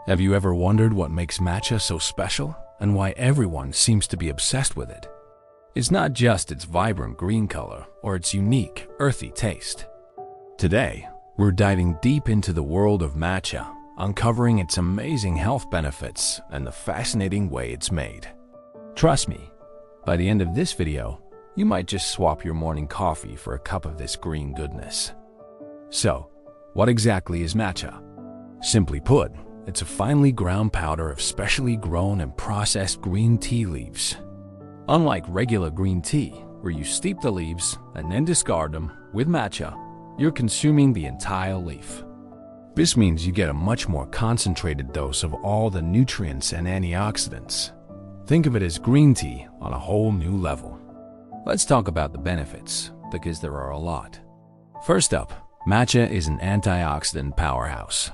Have you ever wondered what makes matcha so special and why everyone seems to be obsessed with it? It's not just its vibrant green color or its unique, earthy taste. Today, we're diving deep into the world of matcha, uncovering its amazing health benefits and the fascinating way it's made. Trust me, by the end of this video, you might just swap your morning coffee for a cup of this green goodness. So, what exactly is matcha? Simply put, it's a finely ground powder of specially grown and processed green tea leaves. Unlike regular green tea, where you steep the leaves and then discard them, with matcha, you're consuming the entire leaf. This means you get a much more concentrated dose of all the nutrients and antioxidants. Think of it as green tea on a whole new level. Let's talk about the benefits, because there are a lot. First up, matcha is an antioxidant powerhouse.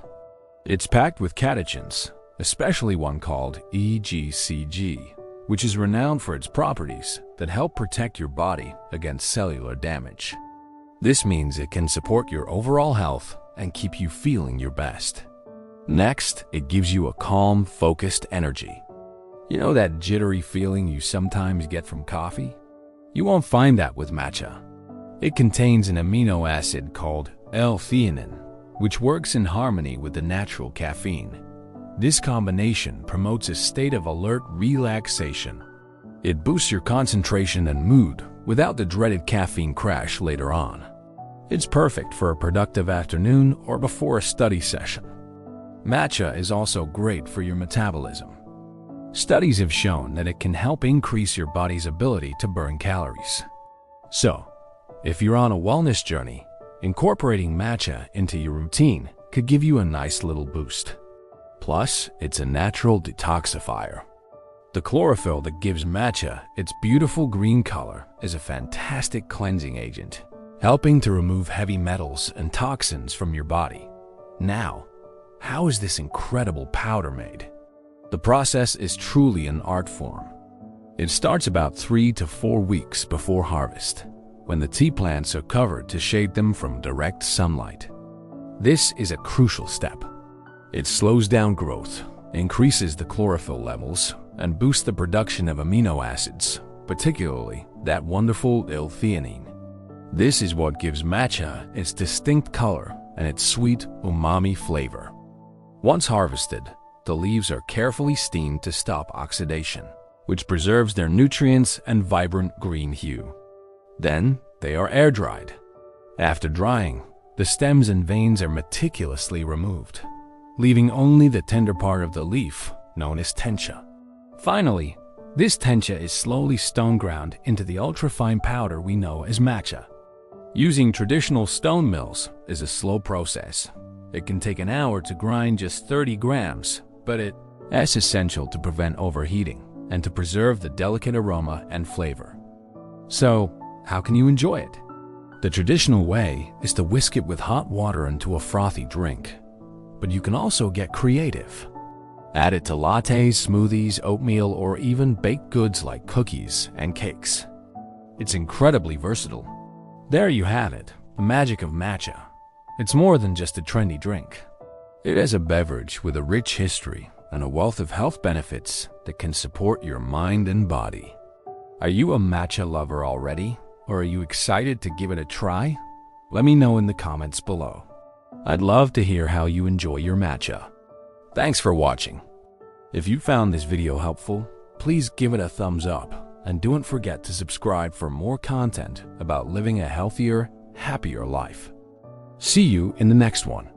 It's packed with catechins, especially one called EGCG, which is renowned for its properties that help protect your body against cellular damage. This means it can support your overall health and keep you feeling your best. Next, it gives you a calm, focused energy. You know that jittery feeling you sometimes get from coffee? You won't find that with matcha. It contains an amino acid called L-theanine, which works in harmony with the natural caffeine. This combination promotes a state of alert relaxation. It boosts your concentration and mood without the dreaded caffeine crash later on. It's perfect for a productive afternoon or before a study session. Matcha is also great for your metabolism. Studies have shown that it can help increase your body's ability to burn calories. So, if you're on a wellness journey, incorporating matcha into your routine could give you a nice little boost. Plus, it's a natural detoxifier. The chlorophyll that gives matcha its beautiful green color is a fantastic cleansing agent, helping to remove heavy metals and toxins from your body. Now, how is this incredible powder made? The process is truly an art form. It starts about 3 to 4 weeks before harvest, when the tea plants are covered to shade them from direct sunlight. This is a crucial step. It slows down growth, increases the chlorophyll levels, and boosts the production of amino acids, particularly that wonderful L-theanine. This is what gives matcha its distinct color and its sweet umami flavor. Once harvested, the leaves are carefully steamed to stop oxidation, which preserves their nutrients and vibrant green hue. Then, they are air-dried. After drying, the stems and veins are meticulously removed, leaving only the tender part of the leaf, known as tencha. Finally, this tencha is slowly stone ground into the ultra-fine powder we know as matcha. Using traditional stone mills is a slow process. It can take an hour to grind just 30 grams, but it's essential to prevent overheating and to preserve the delicate aroma and flavor. So, how can you enjoy it? The traditional way is to whisk it with hot water into a frothy drink. But you can also get creative. Add it to lattes, smoothies, oatmeal, or even baked goods like cookies and cakes. It's incredibly versatile. There you have it, the magic of matcha. It's more than just a trendy drink. It is a beverage with a rich history and a wealth of health benefits that can support your mind and body. Are you a matcha lover already? Or are you excited to give it a try? Let me know in the comments below. I'd love to hear how you enjoy your matcha. Thanks for watching. If you found this video helpful, please give it a thumbs up and don't forget to subscribe for more content about living a healthier, happier life. See you in the next one.